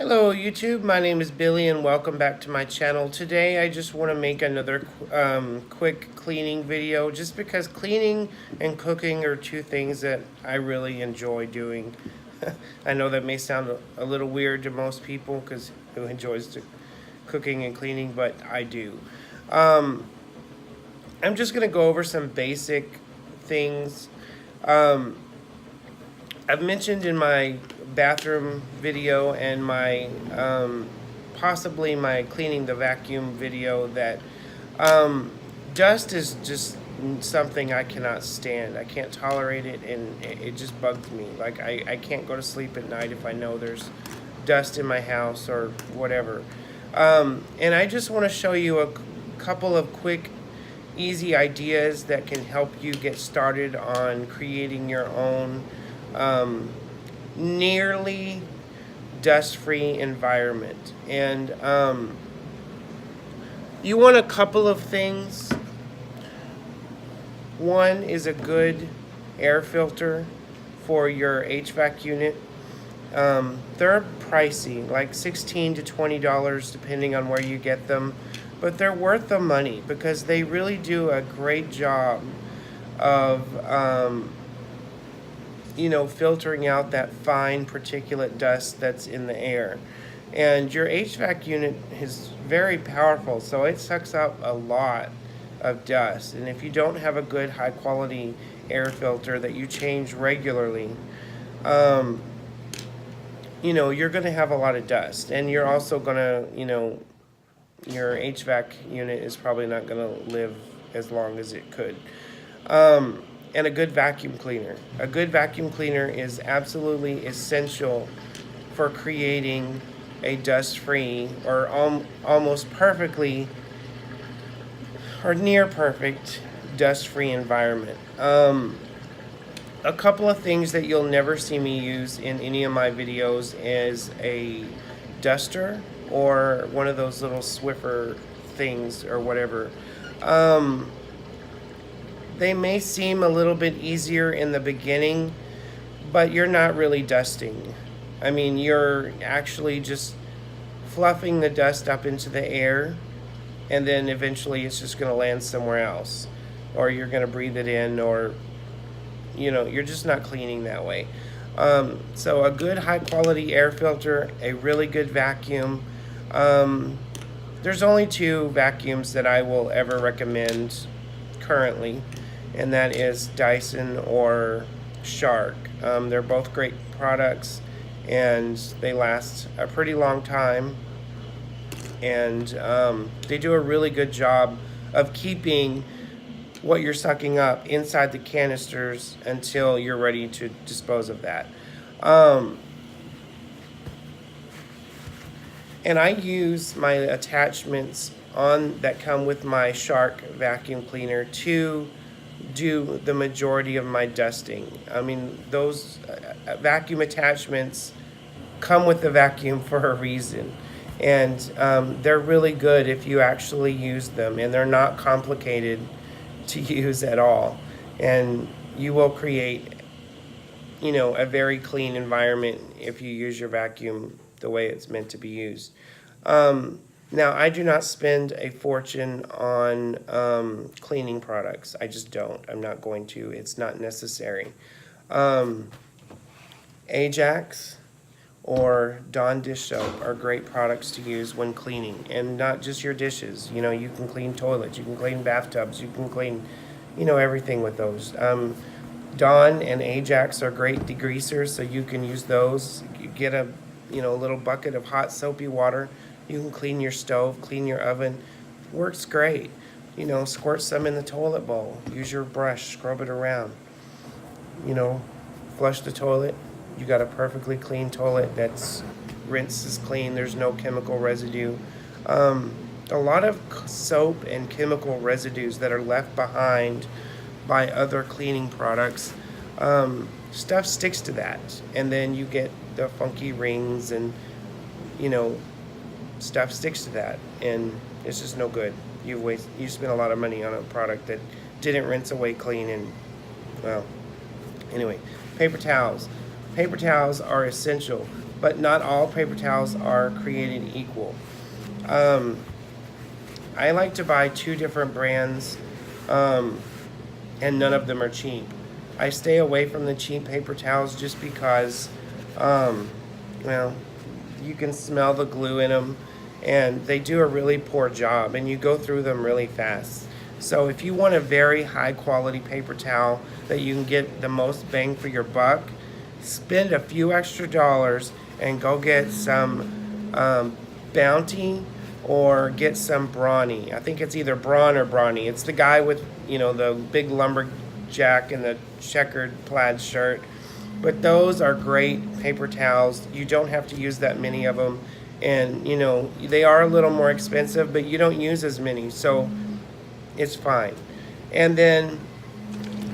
Hello YouTube, my name is Billy and welcome back to my channel. Today I just want to make another quick cleaning video just because cleaning and cooking are two things that I really enjoy doing. I know that may sound a little weird to most people because who enjoys cooking and cleaning, but I do. I'm just going to go over some basic things. I've mentioned in my bathroom video and my possibly my cleaning the vacuum video that dust is just something I cannot stand. I can't tolerate it, and it just bugs me. Like I can't go to sleep at night if I know there's dust in my house or whatever. And I just want to show you a couple of quick easy ideas that can help you get started on creating your own nearly dust-free environment. And you want a couple of things. One is a good air filter for your HVAC unit. They're pricey, like $16 to $20 depending on where you get them, but they're worth the money because they really do a great job of filtering out that fine particulate dust that's in the air. And your HVAC unit is very powerful, so it sucks up a lot of dust. And if you don't have a good high quality air filter that you change regularly, you're going to have a lot of dust. And you're also going to, your HVAC unit is probably not going to live as long as it could. And a good vacuum cleaner. A good vacuum cleaner is absolutely essential for creating a dust-free or almost perfectly or near perfect dust-free environment. A couple of things that you'll never see me use in any of my videos is a duster or one of those little Swiffer things or whatever. They may seem a little bit easier in the beginning, but you're not really dusting. I mean, you're actually just fluffing the dust up into the air, and then eventually it's just going to land somewhere else. Or you're going to breathe it in, or, you're just not cleaning that way. So a good high quality air filter, a really good vacuum. There's only two vacuums that I will ever recommend currently, and that is Dyson or Shark. They're both great products, and they last a pretty long time, and they do a really good job of keeping what you're sucking up inside the canisters until you're ready to dispose of that. And I use my attachments that come with my Shark vacuum cleaner to do the majority of my dusting. I mean, those vacuum attachments come with the vacuum for a reason, and they're really good if you actually use them, and they're not complicated to use at all, and you will create a very clean environment if you use your vacuum the way it's meant to be used. Now, I do not spend a fortune on cleaning products. I just don't. I'm not going to. It's not necessary. Ajax or Dawn dish soap are great products to use when cleaning, and not just your dishes. You can clean toilets, you can clean bathtubs, you can clean, everything with those. Dawn and Ajax are great degreasers, so you can use those. You get a little bucket of hot soapy water. You can clean your stove, clean your oven. Works great. Squirt some in the toilet bowl. Use your brush, scrub it around. Flush the toilet. You got a perfectly clean toilet that's rinses clean. There's no chemical residue. A lot of soap and chemical residues that are left behind by other cleaning products, stuff sticks to that. And then you get the funky rings and, stuff sticks to that, and it's just no good. You spent a lot of money on a product that didn't rinse away clean, and well, anyway, paper towels. Paper towels are essential. but not all paper towels are created equal. Um, I like to buy 2 different brands, um, and none of them are cheap. I stay away from the cheap paper towels just because, um, well, you can smell the glue in them, and they do a really poor job, and you go through them really fast. So if you want a very high quality paper towel that you can get the most bang for your buck, spend a few extra dollars and go get some Bounty, or get some Brawny. I think it's either Braun or Brawny. It's the guy with, the big lumberjack and the checkered plaid shirt. But those are great paper towels. You don't have to use that many of them. And, they are a little more expensive, but you don't use as many. So it's fine. And then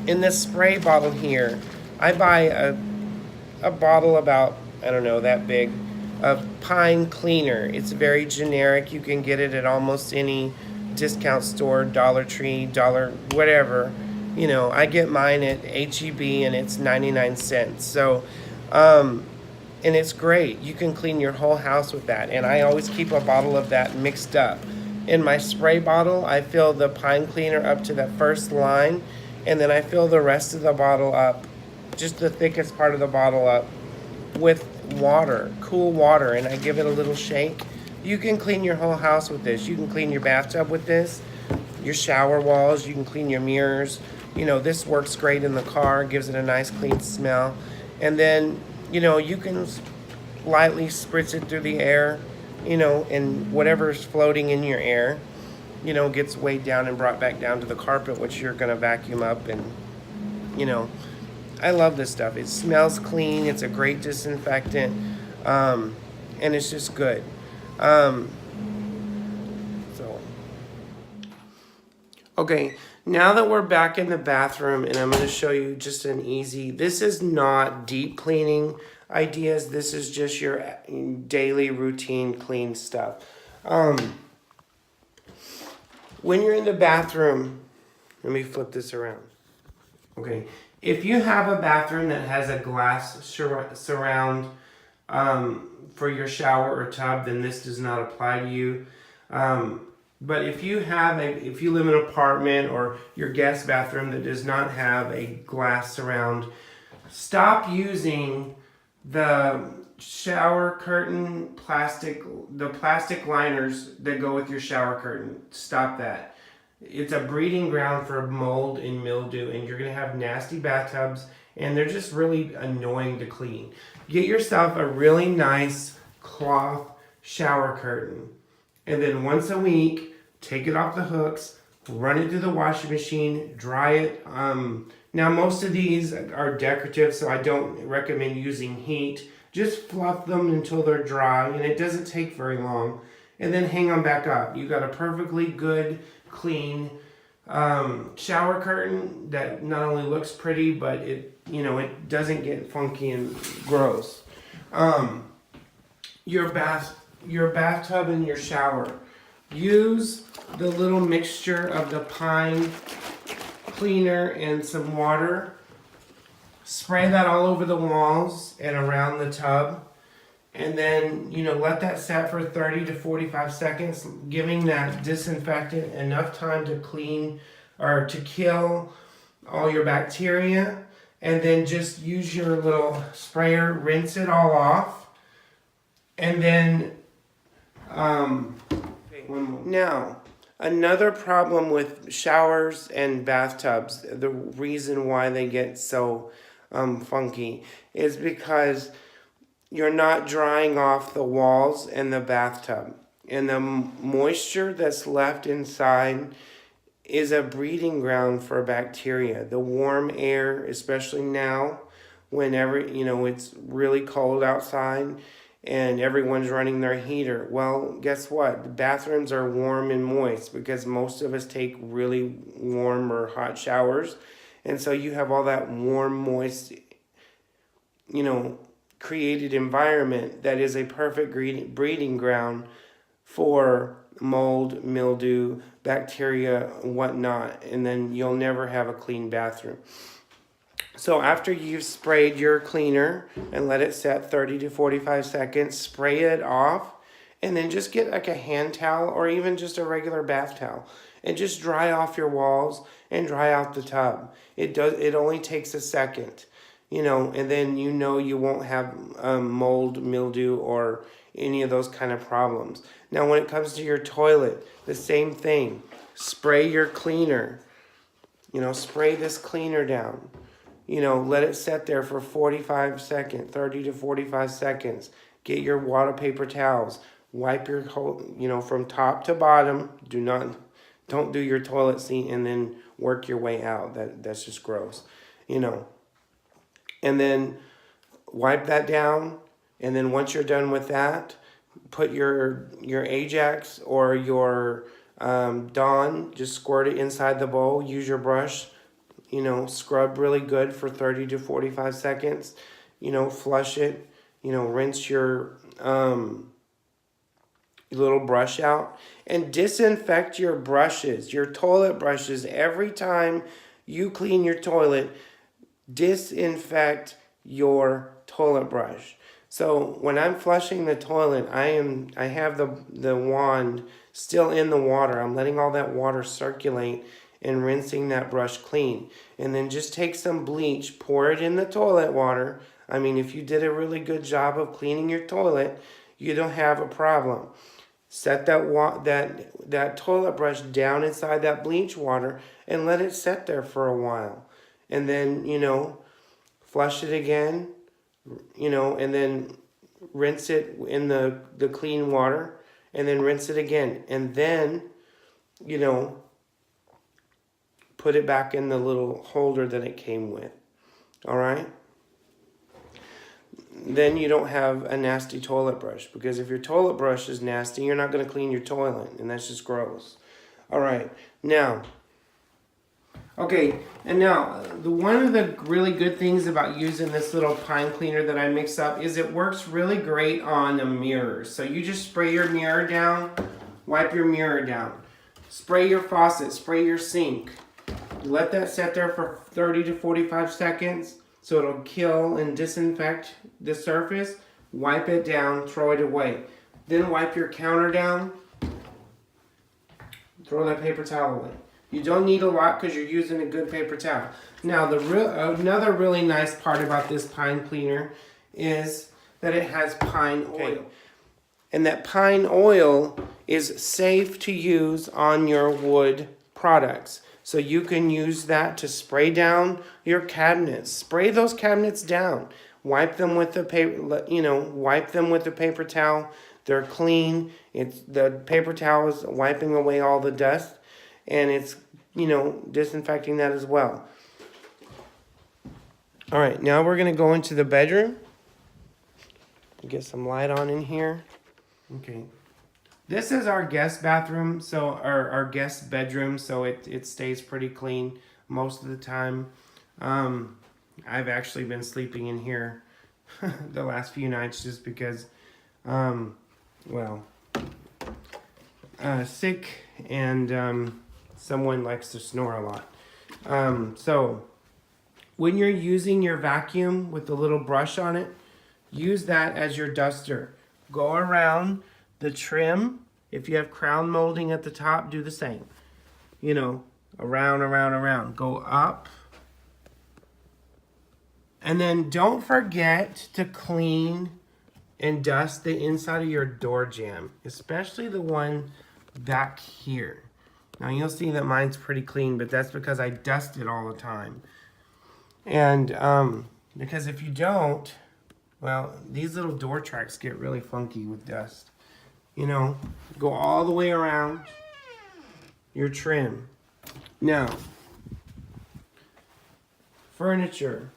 in this spray bottle here, I buy a bottle about, I don't know, that big, of Pine Cleaner. It's very generic. You can get it at almost any discount store, Dollar Tree, Dollar, whatever. I get mine at HEB and it's 99 cents. So, and it's great. You can clean your whole house with that. And I always keep a bottle of that mixed up. In my spray bottle, I fill the Pine Cleaner up to that first line, and then I fill the rest of the bottle up, just the thickest part of the bottle up, with water, cool water, and I give it a little shake. You can clean your whole house with this. You can clean your bathtub with this, your shower walls, you can clean your mirrors. This works great in the car, gives it a nice clean smell. And then, you can lightly spritz it through the air, and whatever's floating in your air, gets weighed down and brought back down to the carpet, which you're gonna vacuum up. And, I love this stuff. It smells clean. It's a great disinfectant, and it's just good. So, okay, now that we're back in the bathroom, and I'm going to show you just an easy. This is not deep cleaning ideas. This is just your daily routine clean stuff. When you're in the bathroom, let me flip this around. Okay. If you have a bathroom that has a glass surround for your shower or tub, then this does not apply to you. But if you live in an apartment or your guest bathroom that does not have a glass surround, stop using the shower curtain plastic liners that go with your shower curtain. Stop that. It's a breeding ground for mold and mildew, and you're going to have nasty bathtubs, and they're just really annoying to clean. Get yourself a really nice cloth shower curtain, and then once a week, take it off the hooks, run it through the washing machine, dry it. Now, most of these are decorative, so I don't recommend using heat. Just fluff them until they're dry, and it doesn't take very long, and then hang them back up. You got a perfectly good, clean shower curtain that not only looks pretty, but it doesn't get funky and gross. Your bathtub and your shower, use the little mixture of the Pine Cleaner and some water. Spray that all over the walls and around the tub. And then, let that set for 30 to 45 seconds, giving that disinfectant enough time to clean or to kill all your bacteria. And then just use your little sprayer, rinse it all off. And then, now, another problem with showers and bathtubs, the reason why they get so funky, is because you're not drying off the walls and the bathtub. And the moisture that's left inside is a breeding ground for bacteria. The warm air, especially now, whenever, it's really cold outside and everyone's running their heater. Well, guess what? The bathrooms are warm and moist because most of us take really warm or hot showers. And so you have all that warm, moist, created environment that is a perfect breeding ground for mold, mildew, bacteria, whatnot, and then you'll never have a clean bathroom. So after you've sprayed your cleaner and let it set 30 to 45 seconds, spray it off, and then just get like a hand towel or even just a regular bath towel and just dry off your walls and dry out the tub. It only takes a second, and then you won't have mold, mildew, or any of those kind of problems. Now when it comes to your toilet, the same thing. Spray your cleaner. Spray this cleaner down. Let it sit there for 45 seconds, 30 to 45 seconds. Get your water paper towels. Wipe your whole, from top to bottom. Don't do your toilet seat and then work your way out. That's just gross, And then wipe that down. And then once you're done with that, put your Ajax or your Dawn, just squirt it inside the bowl. Use your brush. Scrub really good for 30 to 45 seconds. Flush it. Rinse your little brush out. And disinfect your brushes, your toilet brushes. Every time you clean your toilet, disinfect your toilet brush. So when I'm flushing the toilet, I have the wand still in the water. I'm letting all that water circulate and rinsing that brush clean. And then just take some bleach, pour it in the toilet water. I mean, if you did a really good job of cleaning your toilet, you don't have a problem. Set that toilet brush down inside that bleach water and let it sit there for a while. And then, flush it again, and then rinse it in the clean water and then rinse it again. And then, put it back in the little holder that it came with. All right? Then you don't have a nasty toilet brush, because if your toilet brush is nasty, you're not going to clean your toilet, and that's just gross. All right. Now, one of the really good things about using this little pine cleaner that I mix up is it works really great on a mirror. So you just spray your mirror down, wipe your mirror down, spray your faucet, spray your sink. Let that sit there for 30 to 45 seconds so it'll kill and disinfect the surface. Wipe it down, throw it away. Then wipe your counter down, throw that paper towel away. You don't need a lot because you're using a good paper towel. Now, another really nice part about this pine cleaner is that it has pine oil. And that pine oil is safe to use on your wood products. So you can use that to spray down your cabinets. Spray those cabinets down. Wipe them with the paper towel. They're clean. The paper towel is wiping away all the dust, and it's, disinfecting that as well. All right, now we're going to go into the bedroom. Get some light on in here. Okay. This is our guest bathroom, so our guest bedroom, so it stays pretty clean most of the time. I've actually been sleeping in here the last few nights just because, sick, and someone likes to snore a lot. So when you're using your vacuum with the little brush on it, use that as your duster. Go around the trim. If you have crown molding at the top, do the same. Around. Go up. And then don't forget to clean and dust the inside of your door jamb, especially the one back here. Now you'll see that mine's pretty clean, but that's because I dust it all the time. And because if you don't, these little door tracks get really funky with dust. Go all the way around your trim. Now, furniture.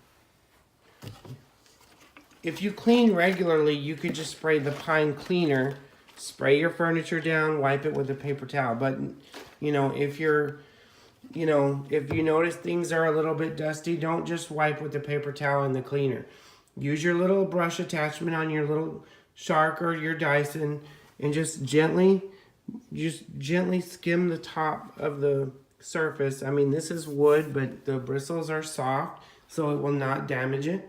If you clean regularly, you could just spray the pine cleaner, spray your furniture down, wipe it with a paper towel. But, if if you notice things are a little bit dusty, don't just wipe with the paper towel and the cleaner. Use your little brush attachment on your little Shark or your Dyson and just gently skim the top of the surface. I mean, this is wood, but the bristles are soft. so it will not damage it.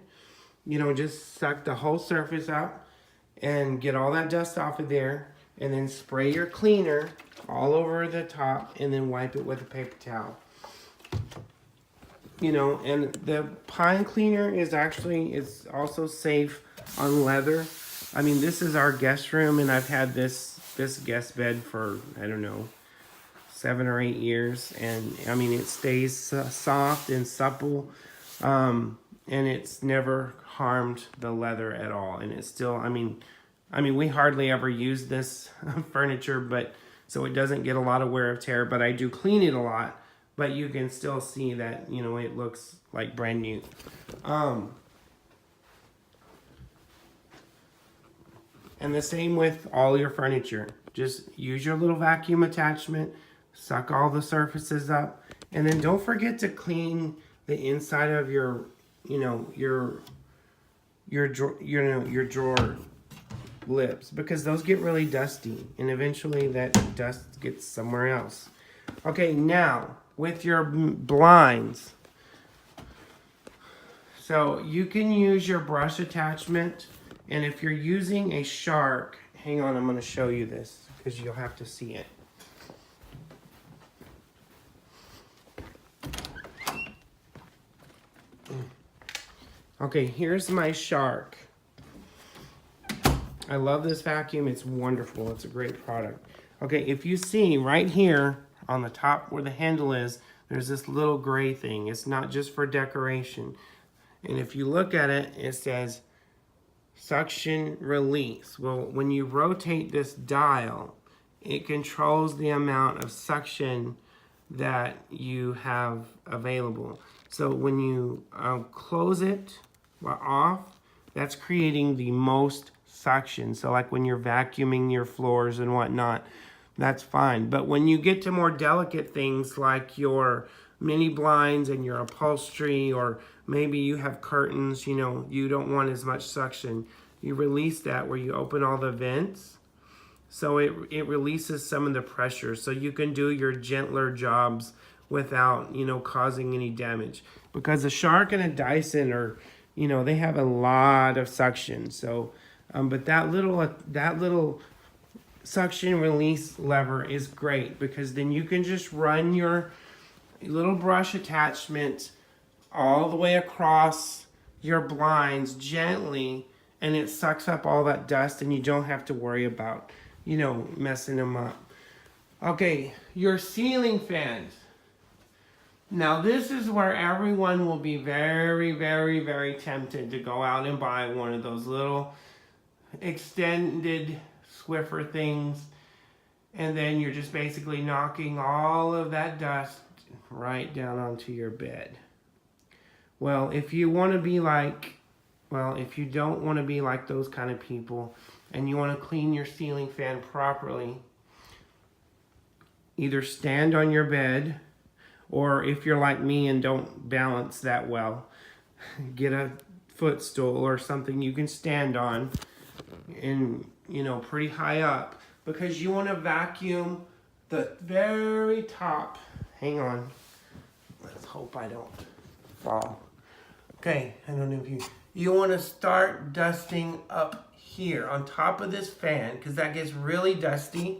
You know, just suck the whole surface out and get all that dust off of there, and then spray your cleaner all over the top, and then wipe it with a paper towel. You know, and the pine cleaner is also safe on leather. I mean, this is our guest room, and I've had this guest bed for, I don't know, 7 or 8 years, and I mean, it stays soft and supple, and it's never harmed the leather at all. And it's still, I mean, we hardly ever use this furniture, but so it doesn't get a lot of wear and tear, but I do clean it a lot, but you can still see that, you know, it looks like brand new. And the same with all your furniture. Just use your little vacuum attachment, suck all the surfaces up, and then don't forget to clean the inside of your, you know, your drawer lips, because those get really dusty, and eventually that dust gets somewhere else. Okay, now with your blinds, so you can use your brush attachment, and if you're using a shark, hang on, I'm going to show you this because you'll have to see it. Okay, here's my shark. I love this vacuum. It's wonderful. It's a great product. Okay, if you see right here on the top where the handle is, there's this little gray thing. It's not just for decoration. And if you look at it, it says suction release. Well, when you rotate this dial, it controls the amount of suction that you have available. So when you close it off, that's creating the most suction. So like when you're vacuuming your floors and whatnot, that's fine. But when you get to more delicate things like your mini blinds and your upholstery, or maybe you have curtains, you know, you don't want as much suction, you release that where you open all the vents. So it releases some of the pressure, so you can do your gentler jobs without, you know, causing any damage. Because a Shark and a Dyson are, you know, they have a lot of suction. So, but that little suction release lever is great, because then you can just run your little brush attachment all the way across your blinds gently, and it sucks up all that dust, and you don't have to worry about, you know, messing them up. Okay, your ceiling fans. Now this is where everyone will be very, very, very tempted to go out and buy one of those little extended Swiffer things, and then you're just basically knocking all of that dust right down onto your bed. Well, if you want to be like, well, if you don't want to be like those kind of people, and you want to clean your ceiling fan properly, either stand on your bed, or if you're like me and don't balance that well, get a footstool or something you can stand on, and, you know, pretty high up, because you want to vacuum the very top. Hang on. Let's hope I don't fall. Okay, I don't know if you want to start dusting up here on top of this fan, because that gets really dusty.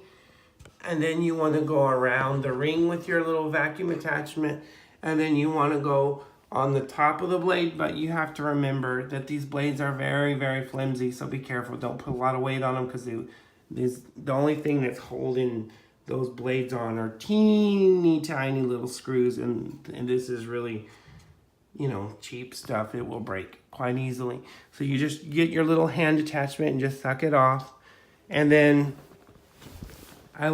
And then you want to go around the ring with your little vacuum attachment, and then you want to go on the top of the blade, but you have to remember that these blades are very, very flimsy, so be careful. Don't put a lot of weight on them, because the only thing that's holding those blades on are teeny tiny little screws, and this is really, you know, cheap stuff. It will break quite easily. So you just get your little hand attachment and just suck it off. And then I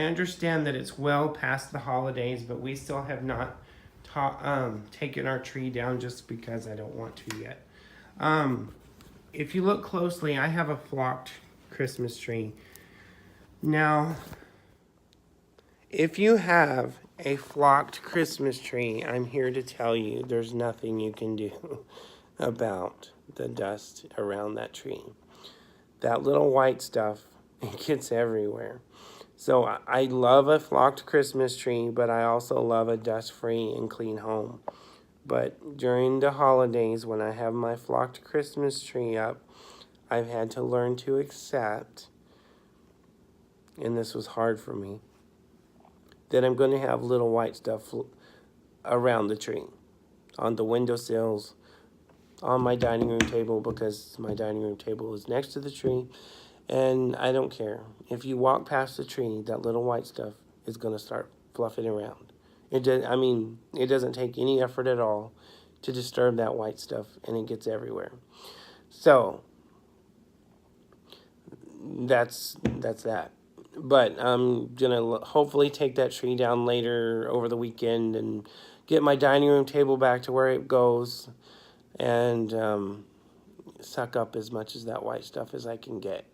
understand that it's well past the holidays, but we still have not taken our tree down just because I don't want to yet. If you look closely, I have a flocked Christmas tree. Now, if you have a flocked Christmas tree, I'm here to tell you there's nothing you can do about the dust around that tree. That little white stuff, it gets everywhere. So I love a flocked Christmas tree, but I also love a dust-free and clean home. But during the holidays, when I have my flocked Christmas tree up, I've had to learn to accept, and this was hard for me, that I'm going to have little white stuff around the tree, on the windowsills, on my dining room table, because my dining room table is next to the tree. And I don't care. If you walk past the tree, that little white stuff is going to start fluffing around. It doesn't take any effort at all to disturb that white stuff, and it gets everywhere. So that's that. But I'm gonna hopefully take that tree down later over the weekend and get my dining room table back to where it goes, and suck up as much of that white stuff as I can get.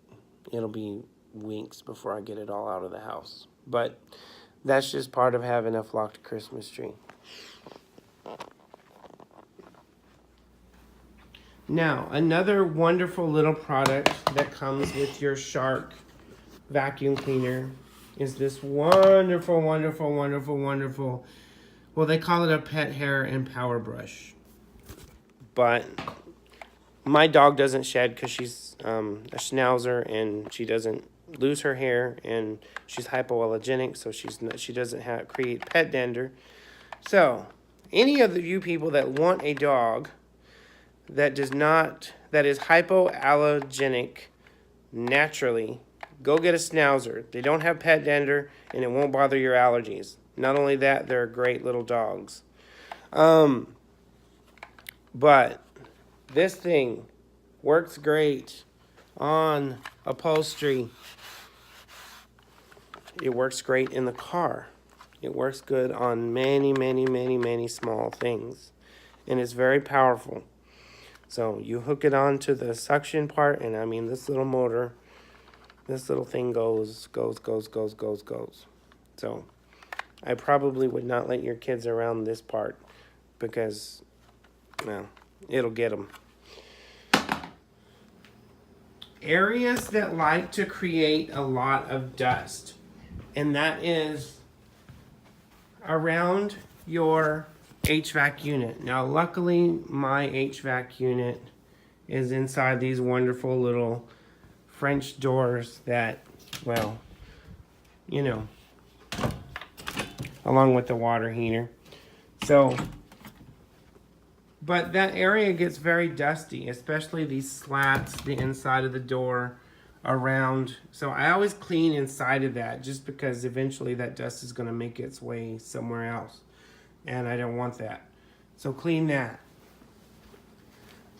It'll be weeks before I get it all out of the house. But that's just part of having a flocked Christmas tree. Now, another wonderful little product that comes with your Shark vacuum cleaner is this wonderful, well, they call it a pet hair and power brush. But my dog doesn't shed because she's a schnauzer, and she doesn't lose her hair, and she's hypoallergenic, so she doesn't create pet dander. So any of you people that want a dog that is hypoallergenic naturally, go get a schnauzer. They don't have pet dander, and it won't bother your allergies. Not only that, they're great little dogs. But this thing works great on upholstery. It works great in the car. It works good on many small things. And it's very powerful. So you hook it onto the suction part, and this little motor, this little thing goes. So I probably would not let your kids around this part because, well, it'll get them. Areas that like to create a lot of dust, and that is around your HVAC unit. Now, luckily, my HVAC unit is inside these wonderful little French doors that, well, along with the water heater. So, but that area gets very dusty, especially these slats, the inside of the door around. So I always clean inside of that, just because eventually that dust is going to make its way somewhere else. And I don't want that. So clean that.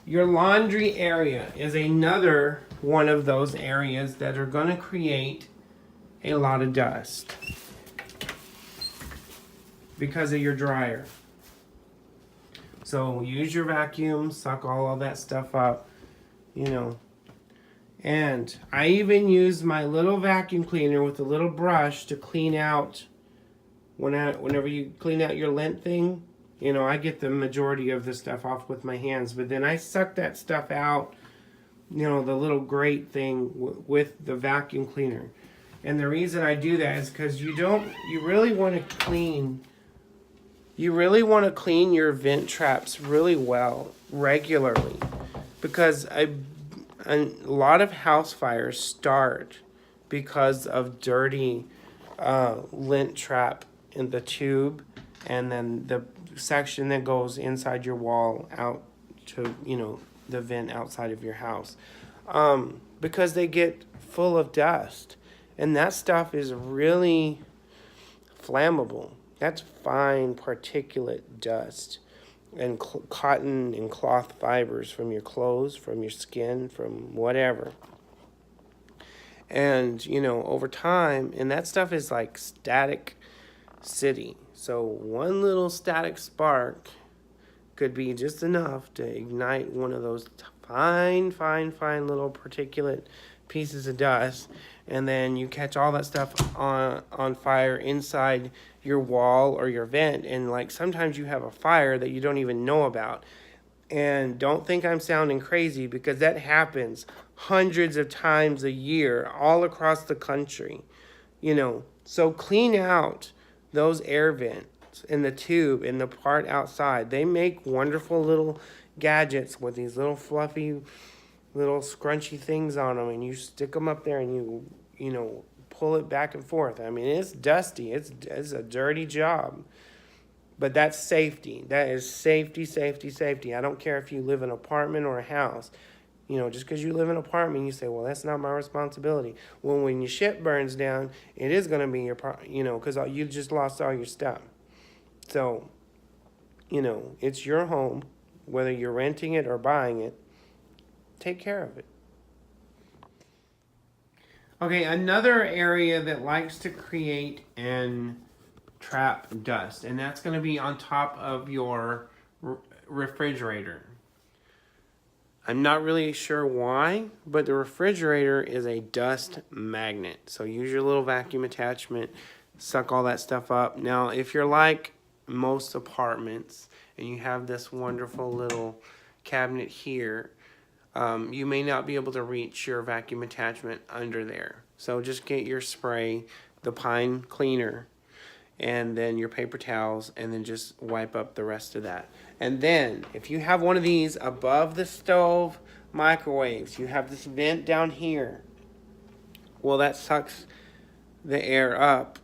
Your laundry area is another one of those areas that are going to create a lot of dust because of your dryer. So use your vacuum, suck all of that stuff up, And I even use my little vacuum cleaner with a little brush to clean out, whenever you clean out your lint thing, I get the majority of the stuff off with my hands, but then I suck that stuff out, the little grate thing with the vacuum cleaner. And the reason I do that is because you really want to clean your vent traps really well, regularly, because a lot of house fires start because of dirty lint trap in the tube, and then the section that goes inside your wall out to the vent outside of your house, because they get full of dust, and that stuff is really flammable. That's fine particulate dust and cotton and cloth fibers from your clothes, from your skin, from whatever. And, over time, and that stuff is like static city. So one little static spark could be just enough to ignite one of those fine little particulate pieces of dust, and then you catch all that stuff on fire inside your wall or your vent, and sometimes you have a fire that you don't even know about. And don't think I'm sounding crazy, because that happens hundreds of times a year all across the country. you know. So clean out those air vents in the tube in the part outside. They make wonderful little gadgets with these little fluffy little scrunchy things on them, and you stick them up there and you know, pull it back and forth. I mean, it's dusty. It's a dirty job. But that's safety. That is safety, safety, safety. I don't care if you live in an apartment or a house. You know, just because you live in an apartment, you say, well, that's not my responsibility. Well, when your shit burns down, it is going to be your, you know, because you just lost all your stuff. So, you know, it's your home, whether you're renting it or buying it. Take care of it. Okay, another area that likes to create and trap dust, and that's going to be on top of your refrigerator. I'm not really sure why, but the refrigerator is a dust magnet. So use your little vacuum attachment, suck all that stuff up. Now, if you're like most apartments and you have this wonderful little cabinet here, you may not be able to reach your vacuum attachment under there. So just get your spray, the pine cleaner, and then your paper towels, and then just wipe up the rest of that. And then, if you have one of these above the stove microwaves, you have this vent down here. Well, that sucks the air up,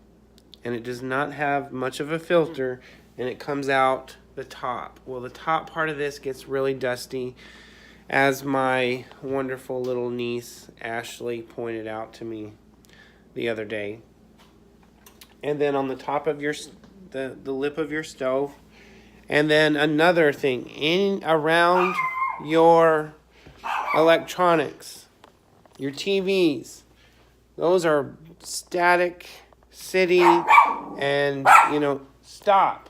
and it does not have much of a filter, and it comes out the top. Well, the top part of this gets really dusty, as my wonderful little niece, Ashley, pointed out to me the other day. And then on the top of your the lip of your stove. And then another thing, in around your electronics, your TVs, those are static city, and you know, stop.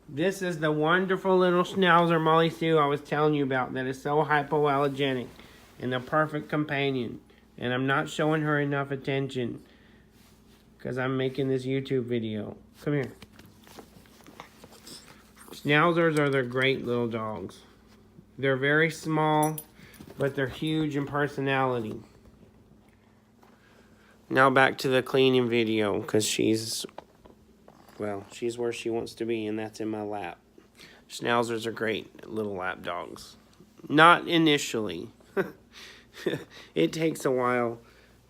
This is the wonderful little schnauzer Molly Sue I was telling you about that is so hypoallergenic and the perfect companion. And I'm not showing her enough attention because I'm making this YouTube video. Come here. Schnauzers are the great little dogs. They're very small, but they're huge in personality. Now back to the cleaning video, because she's where she wants to be, and that's in my lap. Schnauzers are great little lap dogs. Not initially. It takes a while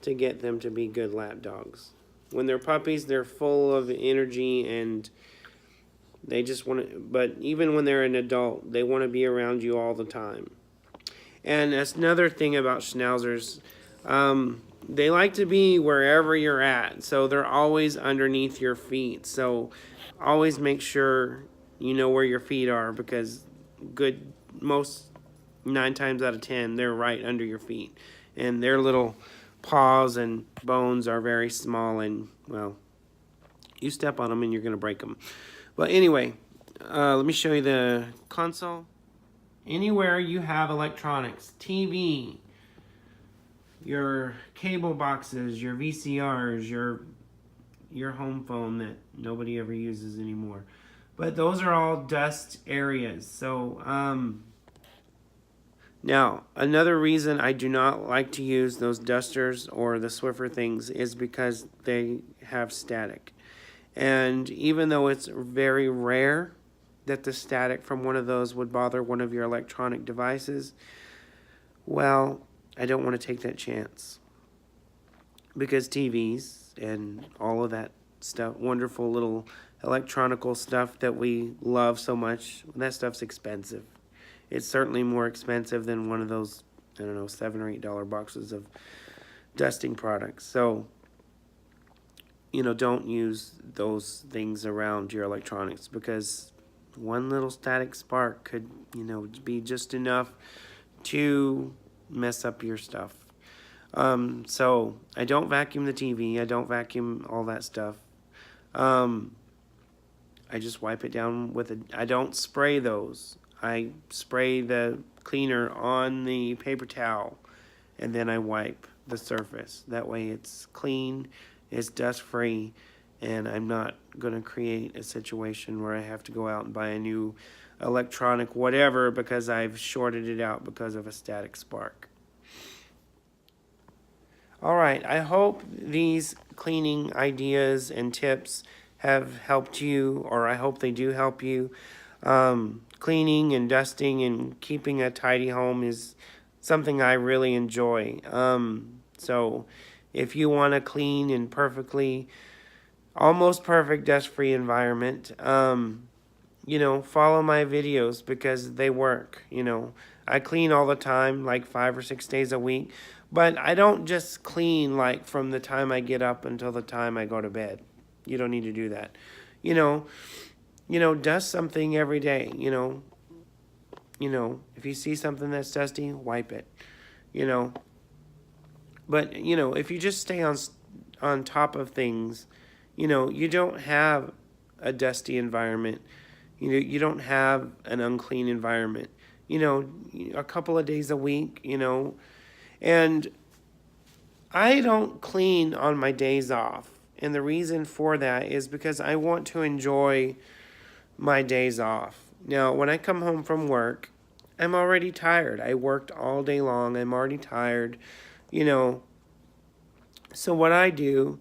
to get them to be good lap dogs. When they're puppies, they're full of energy, and they just want to, but even when they're an adult, they want to be around you all the time. And that's another thing about Schnauzers. They like to be wherever you're at, so they're always underneath your feet. So always make sure you know where your feet are, because most 9 times out of 10, they're right under your feet. And their little paws and bones are very small, and, well, you step on them and you're going to break them. But anyway, let me show you the console. Anywhere you have electronics, TV, your cable boxes, your VCRs, your home phone that nobody ever uses anymore. But those are all dust areas. So, now, another reason I do not like to use those dusters or the Swiffer things is because they have static. And even though it's very rare that the static from one of those would bother one of your electronic devices, well, I don't want to take that chance. Because TVs and all of that stuff, wonderful little electronical stuff that we love so much, that stuff's expensive. It's certainly more expensive than one of those, I don't know, $7 or $8 boxes of dusting products. So, you know, don't use those things around your electronics, because one little static spark could, you know, be just enough to mess up your stuff. So I don't vacuum the TV. I don't vacuum all that stuff. I just wipe it down with I don't spray those. I spray the cleaner on the paper towel, and then I wipe the surface. That way it's clean, it's dust-free, and I'm not going to create a situation where I have to go out and buy a new electronic whatever because I've shorted it out because of a static spark. All right, I hope these cleaning ideas and tips have helped you, or I hope they do help you. Cleaning and dusting and keeping a tidy home is something I really enjoy. So if you want a clean and perfectly, almost perfect dust-free environment, follow my videos because they work. I clean all the time, like 5 or 6 days a week, but I don't just clean like from the time I get up until the time I go to bed. You don't need to do that. You know, dust something every day. If you see something that's dusty, wipe it. You know, but if you just stay on top of things, you don't have a dusty environment. You don't have an unclean environment. A couple of days a week, and I don't clean on my days off. And the reason for that is because I want to enjoy my days off. Now, when I come home from work, I'm already tired. I worked all day long. I'm already tired, you know. So what I do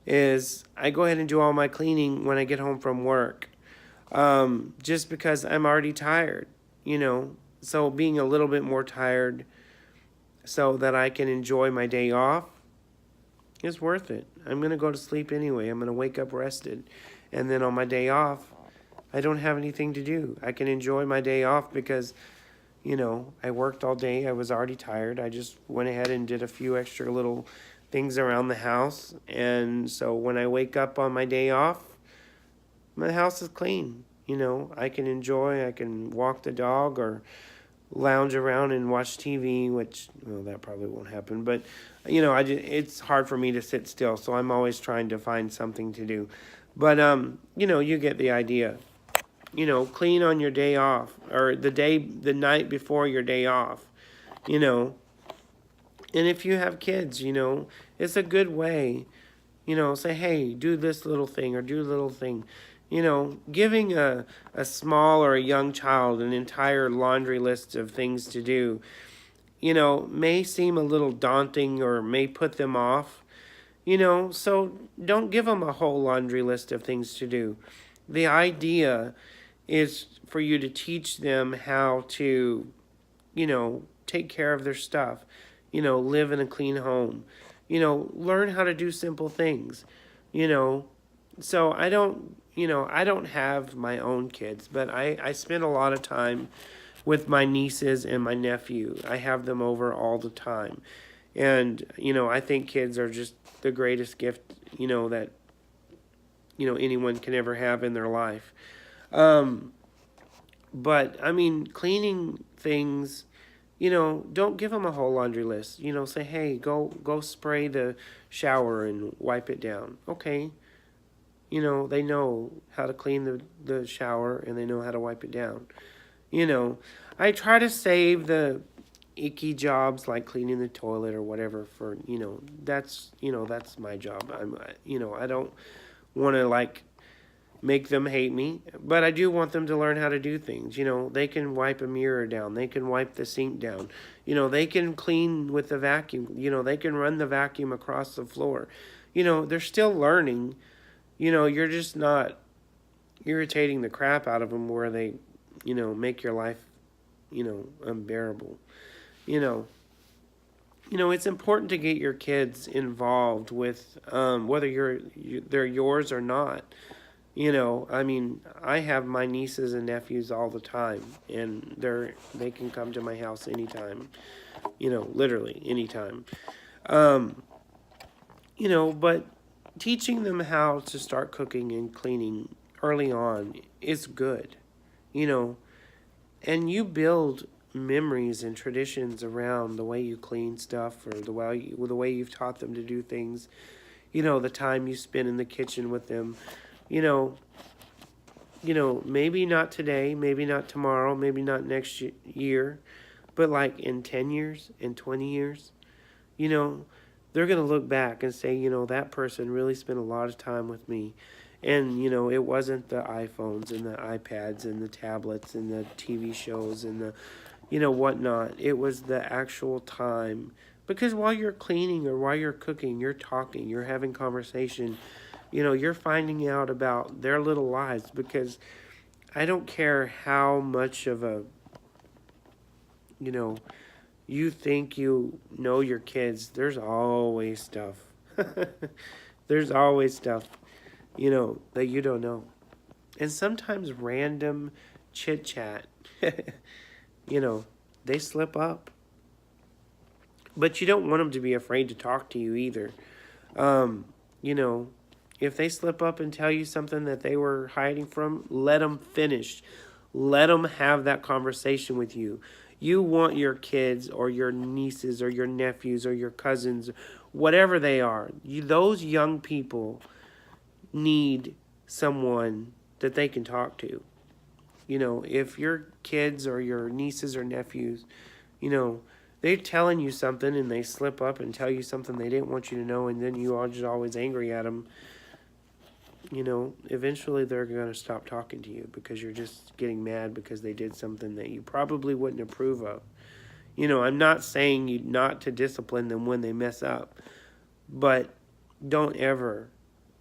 is I go ahead and do all my cleaning when I get home from work, just because I'm already tired, So being a little bit more tired so that I can enjoy my day off is worth it. I'm going to go to sleep anyway. I'm going to wake up rested. And then on my day off, I don't have anything to do. I can enjoy my day off because, I worked all day. I was already tired. I just went ahead and did a few extra little things around the house. And so when I wake up on my day off, my house is clean. I can enjoy, I can walk the dog or lounge around and watch TV, which, that probably won't happen. But, it's hard for me to sit still, so I'm always trying to find something to do. But, you get the idea. Clean on your day off or the night before your day off, And if you have kids, it's a good way, say, hey, do this little thing or do a little thing. Giving a small or a young child an entire laundry list of things to do, may seem a little daunting or may put them off, so don't give them a whole laundry list of things to do. The idea is for you to teach them how to, take care of their stuff, live in a clean home, learn how to do simple things, So I don't have my own kids, but I spend a lot of time with my nieces and my nephew. I have them over all the time. And, I think kids are just the greatest gift, that, anyone can ever have in their life. But, cleaning things, don't give them a whole laundry list. Say, hey, go spray the shower and wipe it down. Okay. They know how to clean the shower and they know how to wipe it down. I try to save the icky jobs like cleaning the toilet or whatever for, that's my job. I don't want to make them hate me, but I do want them to learn how to do things. They can wipe a mirror down. They can wipe the sink down. They can clean with the vacuum. They can run the vacuum across the floor. They're still learning. You're just not irritating the crap out of them where they, make your life, unbearable. It's important to get your kids involved with whether they're yours or not. I have my nieces and nephews all the time, and they can come to my house anytime, literally anytime. But teaching them how to start cooking and cleaning early on is good, and you build memories and traditions around the way you clean stuff or the way you've taught them to do things, the time you spend in the kitchen with them, maybe not today, maybe not tomorrow, maybe not next year, but like in 10 years, in 20 years, they're going to look back and say, that person really spent a lot of time with me. And, it wasn't the iPhones and the iPads and the tablets and the TV shows and the, whatnot. It was the actual time Because while you're cleaning or while you're cooking, you're talking, you're having conversation, you know, you're finding out about their little lives. Because I don't care how much of a, you know, you think you know your kids, there's always stuff. There's always stuff, you know, that you don't know. And sometimes random chit chat, you know, they slip up. But you don't want them to be afraid to talk to you either. You know, if they slip up and tell you something that they were hiding from, let them finish. Let them have that conversation with you. You want your kids or your nieces or your nephews or your cousins, whatever they are, those young people need someone that they can talk to. You know, if your kids or your nieces or nephews, you know, they're telling you something and they slip up and tell you something they didn't want you to know, and then you are just always angry at them, you know, eventually they're going to stop talking to you because you're just getting mad because they did something that you probably wouldn't approve of. You know, I'm not saying you not to discipline them when they mess up, but don't ever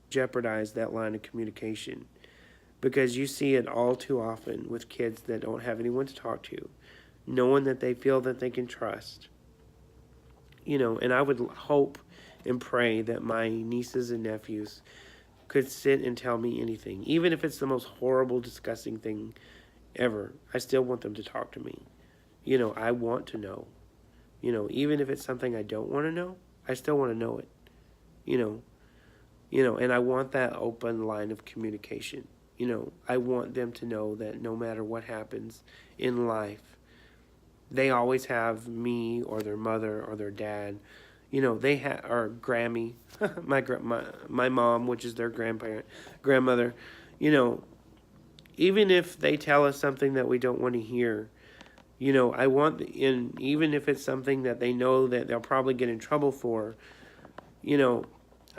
jeopardize that line of communication, because you see it all too often with kids that don't have anyone to talk to, no one that they feel that they can trust. You know, and I would hope and pray that my nieces and nephews could sit and tell me anything, even if it's the most horrible, disgusting thing ever. I still want them to talk to me. You know, I want to know. You know, even if it's something I don't want to know, I still want to know it. You know, and I want that open line of communication. You know, I want them to know that no matter what happens in life, they always have me or their mother or their dad. You know, they have, or Grammy, my mom, which is their grandmother. You know, even if they tell us something that we don't want to hear, you know, I want, and even if it's something that they know that they'll probably get in trouble for, you know,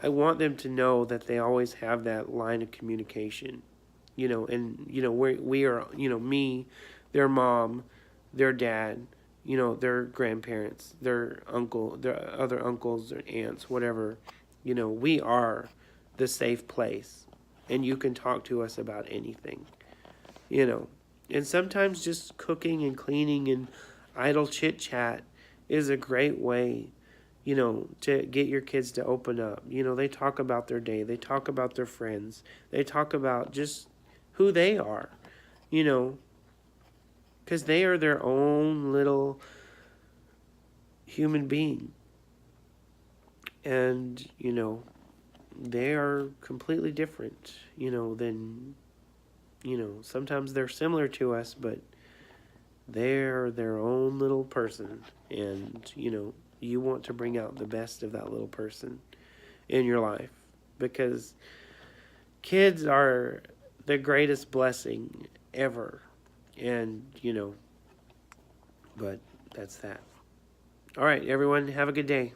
I want them to know that they always have that line of communication. You know, and, you know, we are, you know, me, their mom, their dad, you know, their grandparents, their uncle, their other uncles, their aunts, whatever. You know, we are the safe place, and you can talk to us about anything, you know. And sometimes just cooking and cleaning and idle chit chat is a great way, you know, to get your kids to open up. You know, they talk about their day, they talk about their friends, they talk about just who they are, you know, because they are their own little human being. And, you know, they are completely different, you know, than, you know, sometimes they're similar to us, but they're their own little person. And, you know, you want to bring out the best of that little person in your life, because kids are the greatest blessing ever. And, you know, but that's that. All right, everyone, have a good day.